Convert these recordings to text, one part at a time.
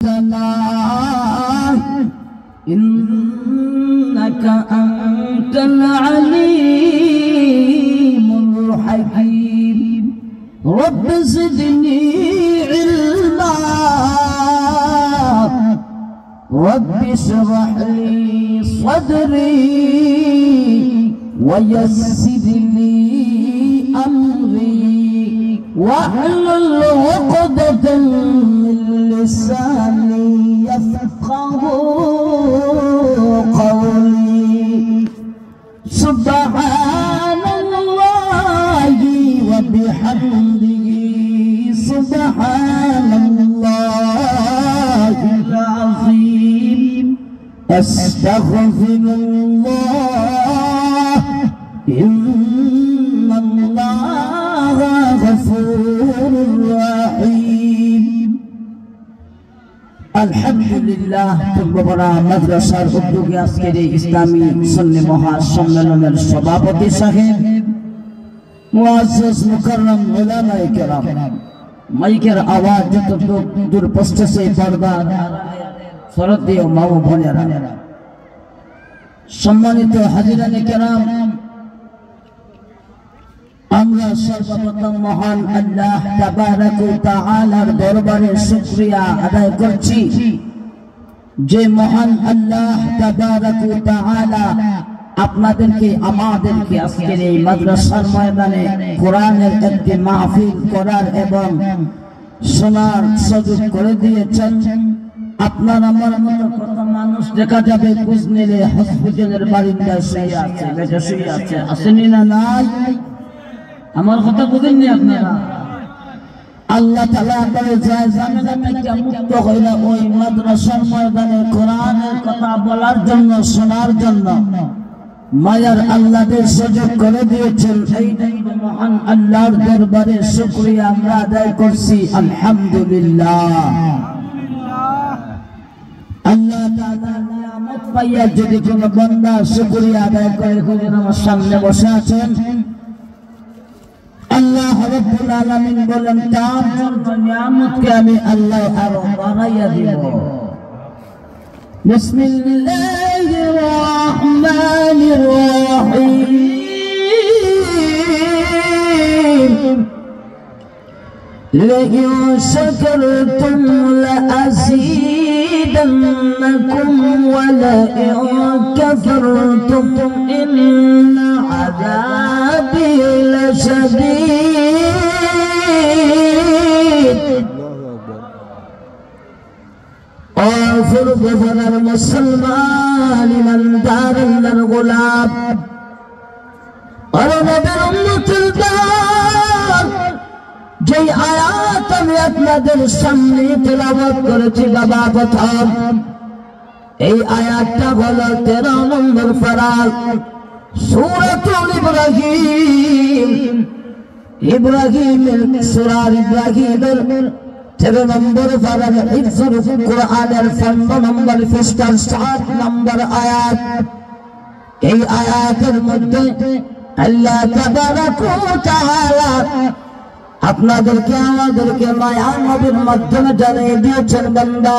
لنا إنك أنت العليم الحكيم رب زدني علما رب اشرح لي صدري ويسر لي أمري واحلل عقدة من لساني يفقه قولي سبحان الله وبحمده سبحان الله العظيم أستغفر الله إن الله غفور رحيم الحمدلله পূর্বপাড়া মাদ্রাসার উদ্যোগে আজকের এই ইসলামী সুন্নি মহাসম্মেলনের সভাপতি সাহেব মুআজ্জাজ মুকাররম উলামায়ে কেরাম মাইকের আওয়াজ যতটুকু দূর পৌঁছেছে পর্দা ফরদে ও মা ও বোনেরা সম্মানিত হাজিরানে কেরাম আমরা সর্বপ্রথম মহান আল্লাহ তাবারক ওয়া তাআলার দরবারে শুকরিয়া আদায় করছি যে মহান আল্লাহ তাবারক ওয়া তাআলা আপনাদেরকে আমাদেরকে আজকের এই মাদ্রাসার ময়দানে কোরআনের একটি মাহফিল করার এবং শোনার সুযোগ করে দিয়েছেন। আপনার আমার মতো কত মানুষ দেখা যাবে কুজনিলে হসপিটালের বারিন্দায় শুয়ে আছে, বেডে শুয়ে আছে, আসেনি না নাই? আমার কথা বুঝেননি আপনারা? আল্লাহ তাআলা করে যায় জামেলা থেকে মুক্ত হইলা ওই মাদ্রাসার ময়দানে কোরআনের কথা বলার জন্য, শোনার জন্য মায়ার আল্লাহদের সুযোগ করে দিয়েছেন। এই মহান আল্লাহর দরবারে শুকরিয়া আমরা আদায় করছি, আলহামদুলিল্লাহ। আল্লাহ তাআলার নিয়ামত পাইয়া যদি কোনো বান্দা শুকরিয়া আদায় করে, হুজুর আমার সামনে বসে আছেন, আল্লাহ রাব্বুল আলামিন বলেন তার নিয়ামতকে আমি আল্লাহ আরো বাড়াইয়া দিব। বিসমিল্লাহির রহমানির রহিম لئن شكرتم لأزيدنكم ولئن كفرتم إن عذابي لشديد اغفر غفر المسلمان من دار الغلاب ورنبر أمة الدار যে আয়াত আমি আপনাদের সামনে তেলাওয়াত করেছি বাবা প্রথম, এই আয়াতটা হলো 13 নম্বর পারার সূরাতুল ইব্রাহিম। ইব্রাহিমের সূরা ইব্রাহিমের 13 নম্বর পারার হিফজুল কোরআনের 15 নম্বর পৃষ্ঠার 7 নম্বর আয়াত। এই আয়াতের মধ্যে আল্লাহ তাবারক ওয়া তাআলা আপনাদেরকে আমাদেরকে মায়া নবীর মাধ্যমে জানিয়ে দিয়েছেন, বান্দা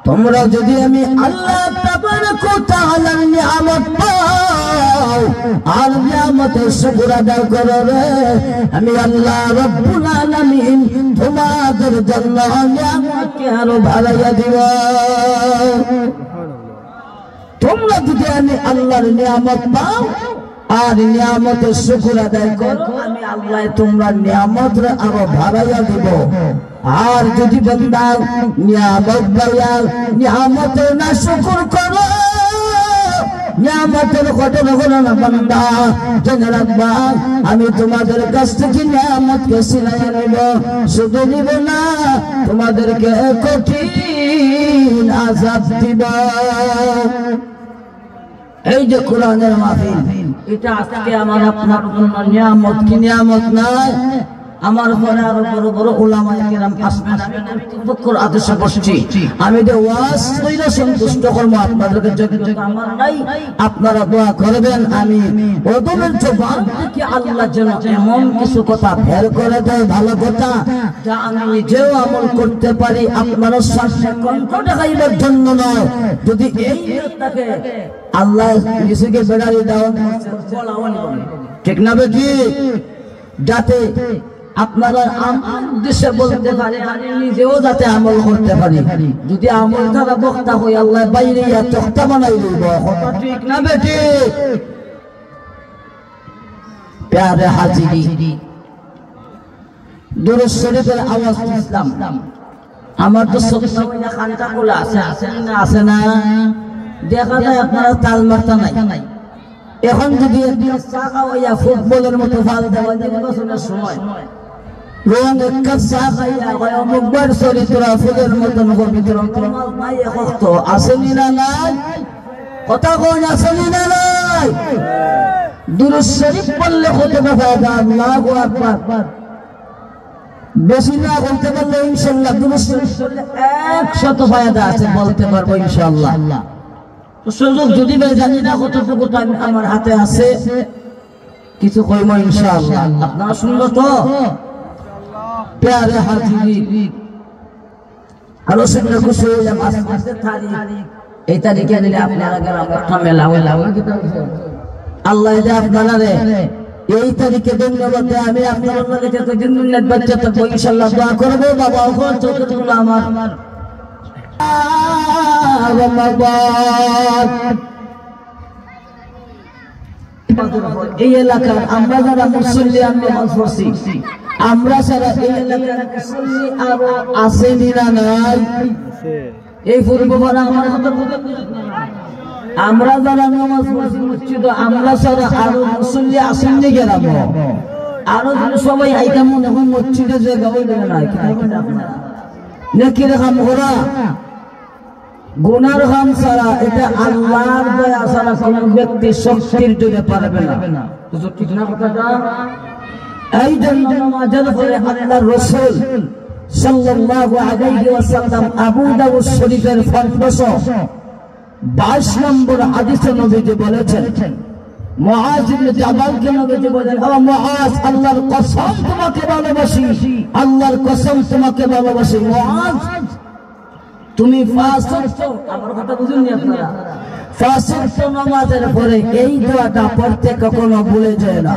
তোমরা যদি আমি আল্লাহ তাবারক ওয়া তাআলার নিয়ামত পাও আর নিয়ামতের শুকর আদায় করো রে, আমি আল্লাহ রাব্বুল আলামিন তোমাদের জন্য নিয়ামতকে আরো বাড়াইয়া দিব। তোমরা যদি আমি আল্লাহর নিয়ামত পাও আর নিয়ামতের শুকর আদায় করো, আমি আল্লাহ তোমরা নিয়ামত আরো বাড়াইয়া দিব। আর যদি বান্দা নিয়ামত পাইয়া নিয়ামতের না শুকর করো, নিয়ামতের ঘটনা হলো না বান্দা, জেনে রাখবা আমি তোমাদের কাছ থেকে নিয়ামতকে ছিনাইয়া নেব। শুধু নিব না, তোমাদেরকে কঠিন আযাব দিব। এই যে কোরআনের মাহফিল, এটা আজকে আমার আপনার জন্য নিয়ামত, কি নিয়ামত নয়? আমার পরে আরো বড় বড় উলামায়ে কিরাম আসবেন, আমি তফাক্কুর আদেশে বসছি। আমি যে ওয়াজ কইরা সন্তুষ্ট করব আপনাদেরকে, যোগ্যতা আমার নাই, আপনারা দোয়া করবেন। আমি ওদের জবান থেকে আল্লাহ যেন এমন কিছু কথা বের করে দেয়, ভালো কথা, যা আমি নিজেও আমল করতে পারি, আপনারও সামনে কণ্ঠ দেখাইবার জন্য নয়। যদি এই নিয়তটাকে আল্লাহ নিজেকে বেড়াই দাও, ঠিক না বেটি, যাতে আপনারা আমার উদ্দেশ্যে বলতে পারে, আমি নিজেও যাতে আমল করতে পারি। যদি আমল দ্বারা বক্তা হই, আল্লাহ বাইরে তক্তা বানাই লইব, কথা ঠিক না বেটি? প্যারে হাজিরি, দুরূদ শরীফের আওয়াজ ইসলাম। আমার তো সবসময় খানটা খোলা আছে, আছে না? দেখা যায় আপনারা তাল মারতা নাই। এখন যদি চা খাওয়াইয়া ফুটবলের মতো ফাল দেওয়া নির্বাচনের সময় রং এক কাপ চা খাইয়া অমুকবার চরিত্র ফুলের মতন পবিত্র, তোমার নাই একত্র আসেনি না নাই? কথা কোন আসেনি না নাই? দুরূদ শরীফ পড়লে হতে ফায়দা। আল্লাহু আকবার। বেশি না বলতে পারলে ইনশাআল্লাহ দুরূদ শরীফ পড়লে 100 ফায়দা আছে, বলতে পারবো ইনশাআল্লাহ। সুযোগ যদি জানি না কতটুকু আমার হাতে আছে, কিছু কইব ইনশাআল্লাহ। আপনারা শুনলো তো? প্যারে হাজিরি, আলোচনা খুশি হইলাম। আজকের তারিখ, এই তারিখে নিলে আপনারা গেলাম একটা মেলা হইলাম। আল্লাহ যে আপনারা এই তারিখে ধন্যবাদ দেয়, আমি আপনার কাছে দিন বাচ্চা তো ইনশাআল্লাহ দোয়া করবো। বাবা ওখান চোখগুলো আমার এই এলাকার আমরা যারা মুসল্লি নামাজ পড়ছি, আমরা সারা এই এলাকার মুসল্লি আরো আসেনি না নাই? এই পূর্ববার আমরা যারা নামাজ পড়ছি মসজিদ, আমরা সারা আরো মুসল্লি আসেননি গেলাম। আরো সবাই আইটা মনে হয় মসজিদে যে গাওয়াই দেবে না, নাকি রেখাম ওরা গুনার কাম ছাড়া, এটা আল্লাহর দয়া ছাড়া কোন ব্যক্তি শক্তির জন্য পারবে না। ঠিক না কথাটা? এই জন্য নামাজের পরে আল্লাহর রাসূল সাল্লাল্লাহু আলাইহি ওয়াসাল্লাম আবু দাউদ শরীফের 522 নম্বর হাদিসে নবীজি বলেছেন, মুআজ ইবনে জাবালকে নবীজি বলেন, ও মুআজ, আল্লাহর কসম তোমাকে ভালোবাসি, আল্লাহর কসম তোমাকে ভালোবাসি। মুআজ, তুমি আমার কথা বুঝুননি আপনারা, 5 নামাজের পরে এই দোয়াটা পড়তে কখনো ভুলে যায় না।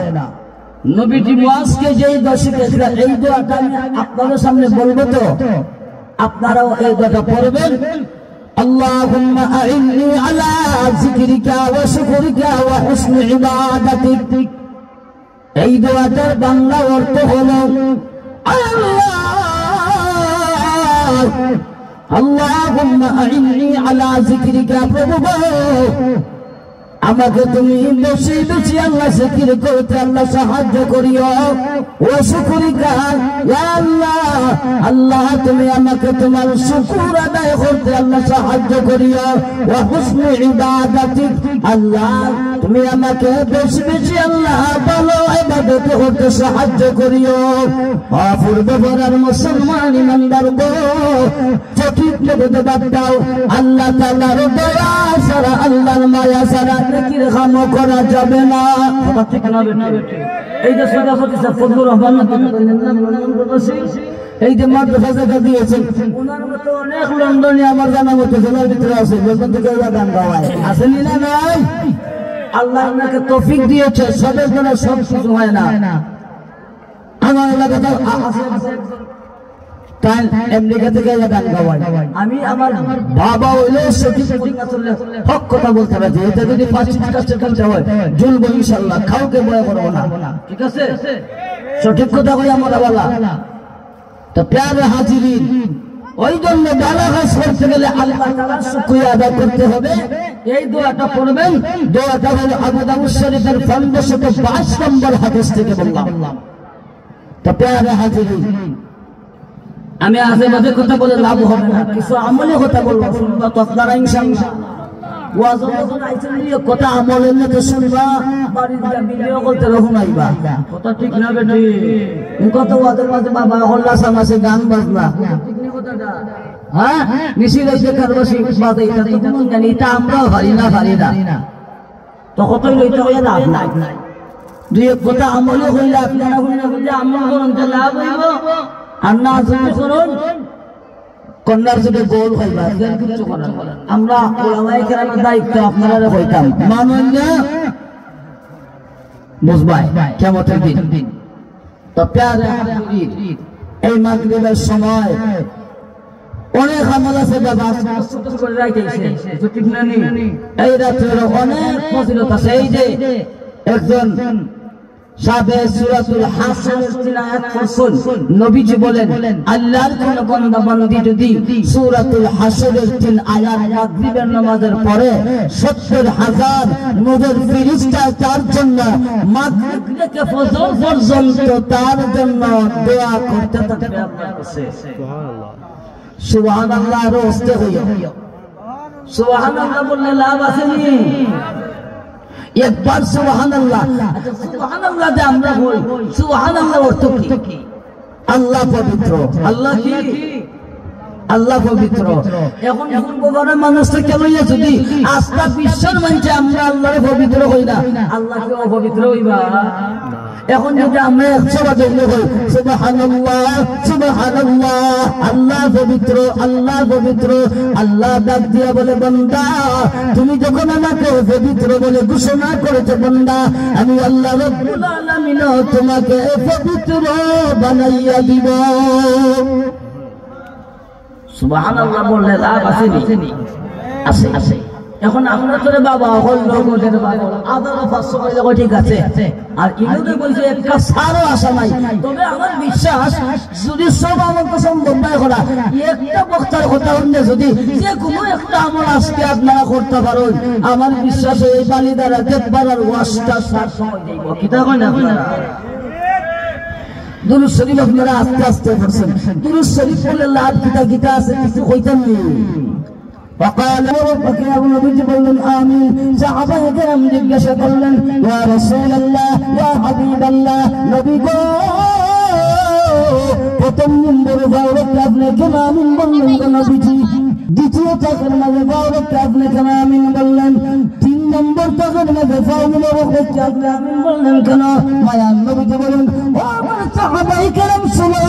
নবীজি মুআজকে যেই দোয়া শিখিয়েছিলেন, এই দোয়াটা আমি আপনাদের সামনে বলবো, তো আপনারাও এই দোয়াটা পড়বেন। আল্লাহুম্মা আইন্নি আলা যিকরিকা ওয়া শুকরিকা ওয়া হুসনি ইবাদাতিক। এই দোয়াটার বাংলা অর্থ হলো, আল্লাহুম্মা আইন্নি আলা যিকরিকা, প্রভু আমাকে তুমি বেশি বেশি আল্লাহ জিকির করতে আল্লাহ সাহায্য করিও। ও শুকরিকা, ইয়া আল্লাহ, আল্লাহ তুমি আমাকে তোমার শুকর আদায় করতে আল্লাহ সাহায্য করিও। ওয়া হুসনি ইবাদাতিক, আল্লাহ তুমি আমাকে বেশি বেশি আল্লাহ ভালো ইবাদত করতে সাহায্য করিও। অপূর্ব বরার মুসলমান ইমানদার গো, সঠিক মতো বাদ দাও। আল্লাহ তাআলার দয়া ছাড়া, আল্লাহর মায়া ছাড়া নেকির কাম করা যাবে না। ঠিক না বেটি? এই যে সভাপতি সাহেব ফজলুর রহমান, এই যে মাদ্রাসা জায়গা দিয়েছেন, ওনার মতো অনেক লন্ডনে আমার জানা মতো জেলার ভিতরে আছে, বেতন থেকে গান গাওয়ায়, আসেনি না নাই? আল্লাহ আপনাকে তৌফিক দিয়েছে, সবের জন্য সব কিছু হয় না। আমার এলাকাতে আমেরিকা থেকে গান গাওয়ায়, আমি আমার বাবা হইলে সঠিক হক কথা বলতে পারছি। এটা যদি 5 কাছে কাছে হয়, জ্বলবো ইনশাআল্লাহ, কাউকে ভয় করবো না, ঠিক আছে? সঠিক কথা কই আমরা বলা। তো প্যারে হাজিরিন, ওই জন্য ভালো কাজ করতে গেলে আল্লাহ তাআলার শুকরিয়া আদায় করতে হবে। এই দোয়াটা পড়বেন। দোয়াটা হলো আবু দাউদ শরীফের 1522 নম্বর হাদিস থেকে বললাম। তো প্যারে হাজিরিন, আমি আজে বাজে কথা বলে লাভ হবে না, কিছু আমলে কথা বলবো, শুনবা তো আপনারা ইনশাআল্লাহ। ওয়াজও যখন আইছেন নিয়ে কথা আমলের না তো শুনবা বাড়ি দিয়া ভিডিও করতে রহুনাইবা কথা ঠিক না বেটি এই কথা ওয়াজের মাঝে বাবা হল্লা সামাসে গান বাজনা ঠিক না কথাটা হ্যাঁ নিশির এসে কারবাসি বাজে এটা তো কোন জানি এটা আমরাও পারি না তো কতই লইতে হইয়া লাভ নাই দুই কথা আমলে হইলে আপনারা হইলে আমল করুন তো লাভ হইব আর না যদি করুন কন্যার যদি গোল হইবা কিছু করার আমরা ওলামায়ে কেরামের দায়িত্ব আপনারা হইতাম মানুন না বুঝবাই কিয়ামতের দিন তো প্যারে হাজির এই মাগরিবের সময় অনেক আমল আছে বাবা ছোট করে রাইতেছে ঠিক না নি এই রাতের অনেক ফজিলত আছে এই যে একজন সাবে সূরাতুল হাসরের 3 আয়াত পড়ছেন নবীজি বলেন আল্লাহর কোন বান্দা বান্দি যদি সূরাতুল হাসরের 3 আয়াত মাগরিবের নামাজের পরে ৭০,০০০ নূরের ফেরেশতা তার জন্য মাগরিব থেকে ফজর পর্যন্ত তার জন্য দোয়া করতে থাকবে আল্লাহর কাছে সুবহানাল্লাহ সুবহানাল্লাহ রোস্তে হইয়া সুবহানাল্লাহ বললে লাভ আছে নি একবার সুবহানাল্লাহ আচ্ছা সুবহানাল্লাহ যে আমরা বলি সুবহানাল্লাহ অর্থ কি আল্লাহ পবিত্র আল্লাহ কি আল্লাহ পবিত্র এখন ভগবানের মানুষটা কেন যদি আস্থা বিশ্বাস মানছে আমরা আল্লাহর পবিত্র হই না আল্লাহ কি অপবিত্র হইবা এখন যদি আমরা 100 বার বলি সুবহানাল্লাহ সুবহানাল্লাহ আল্লাহ পবিত্র আল্লাহ ডাক দিয়া বলে বান্দা তুমি যখন আমাকে পবিত্র বলে ঘোষণা করেছো বান্দা আমি আল্লাহ রাব্বুল আলামিন তোমাকে পবিত্র বানাইয়া দিব সুবহানাল্লাহ বললে লাভ আছে নি আছে এখন আমরা তোরে বাবা হল লোকের বাবা আদার 500 কইলে ঠিক আছে আর ইনুতে কইছে একটা সারও আশা নাই তবে আমার বিশ্বাস যদি সব আমল তো সম্ভব না করা একটা বক্তার কথা হলে যদি যে কোনো একটা আমল আজকে আপনারা করতে পারেন আমার বিশ্বাস এই বালি দ্বারা দেখবার আর ওয়াজটা সার সময় দেব কিতা কই না আপনারা দুরূদ শরীফ আপনারা আস্তে আস্তে পড়ছেন দুরূদ শরীফ বলে লাভ কিতা আছে কিছু কইতাম নি وقال ربك يا نبي বললেন আমিন সাহাবায়ে কেরাম জিজ্ঞাসা করলেন ইয়া রাসূলুল্লাহ ইয়া হাবিবাল্লাহ নবী গো প্রথম নম্বরে যাওয়ার আপনি কেন আমিন বললেন গো নবীজি দ্বিতীয় তাকের মাঝে যাওয়ার আপনি কেন আমিন বললেন 3 নম্বর তাকের মাঝে যাওয়ার আপনি আমিন বললেন কেন মায়ার নবীজি বলেন ও আমার সাহাবায়ে কেরাম শুনো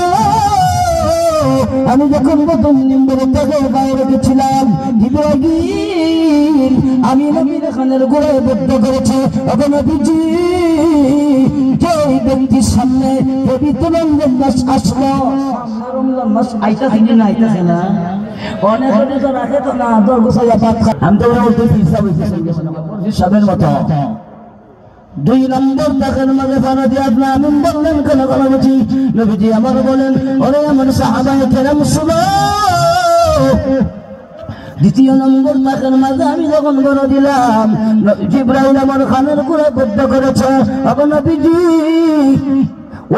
আমি যখন প্রথম নম্বরে তাকে বাইরে গেছিলাম ইব্রাহিম আমি নবীর খানের গোড়ায় বদ্ধ করেছে এখন নবীজি যে ব্যক্তির সামনে পবিত্র রমজান মাস আসলো রমজান মাস আইতাছে না অনেক অনেক রাখে তো না দর গোছাইয়া পাত আমি তো বলতে হিসাব হইছে হিসাবের মতো 2 নম্বর তাকের মাঝে ফানা দিয়ে আপনি আমিন বললেন কেন বলছি নবীজি আমার বলেন ওরে আমার সাহাবায়ে কেরাম শুনো দ্বিতীয় নম্বর তাকের মাঝে আমি যখন বড় দিলাম জিবরাইল আমার খানের গোড়ায় বদ্ধ করেছে এখন নবীজি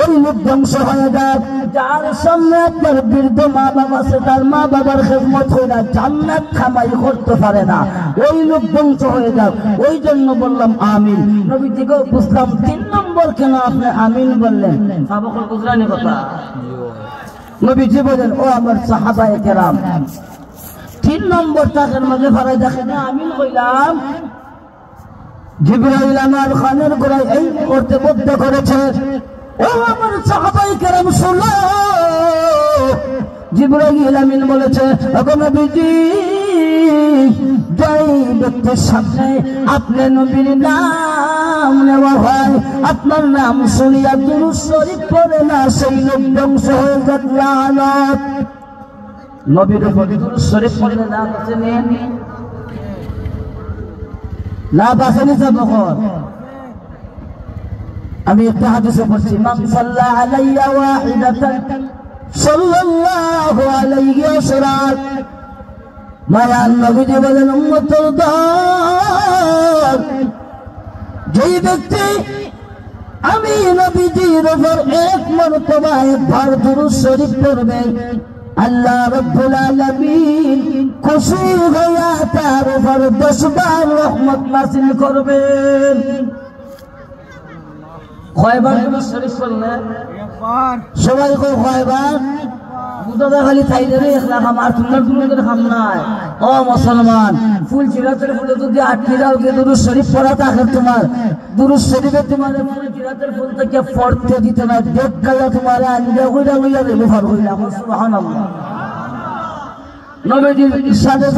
ওই লোক ধ্বংস হয়ে যাক যার সামনে আপনার বৃদ্ধ মা বাবা আছে তার মা বাবার খেদমত করে না জান্নাত কামাই করতে পারে না ওই লোক ধ্বংস হয়ে যাক ওই জন্য বললাম আমিন নবীজিকে বুঝলাম 3 নম্বর কেন আপনি আমিন বললেন সাহাবাগণ বুঝলেন কথা নবীজি বলেন ও আমার সাহাবায়ে কেরাম 3 নম্বর তাকের মাঝে ফারাই দেখেন আমিন কইলাম জিবরাইল আমার খানের গোড়ায় এই করতে বদ্ধ করেছে ও আমার সাহাবায়ে কেরাম শুনো জিবরাইল আমিন বলেছে এখন নবীজি যেই ব্যক্তির সামনে আপনি নবীর নাম নেওয়া হয় আপনার নাম শুনিয়া দুরূদ শরীফ পড়ে না সেই লোক ধ্বংস হয়ে যাক লানত নবীর উপর দুরূদ শরীফ পড়লে লাভ আছে নি লাভ আছে নি সাবকর আমি একটা হাদিসে পড়ছি মান সাল্লা আলাইয়া ওয়াহিদাতান সাল্লাল্লাহু আলাইহি ওয়াসাল্লাম মায়ান নবীজি বলেন উম্মতের দল যেই ব্যক্তি আমি নবীজির উপর এক মরতবা একবার দুরূদ শরীফ পড়বে আল্লাহ রাব্বুল আলামিন খুশি হইয়া তার উপর 10 বার রহমত নাযিল করবেন। কয়বার তুমি শরীফ পড়লেন? একবার। সবাই কয়বার? বুঝা খালি থাইলে রে একলা আমার তোমার দুনিয়ার কাম নাই। ও মুসলমান, ফুল চিরাতের ফুলে যদি আটকে যাও কে দুরূদ শরীফ পড়া থাকে তোমার দুরূদ শরীফে তোমার ফুল চিরাতের ফুল থেকে পড়তে দিতে না, দেখলা তোমার আনজা কইরা লইয়া দেব ফার কইরা। সুবহানাল্লাহ। নবীজির ইরশাদে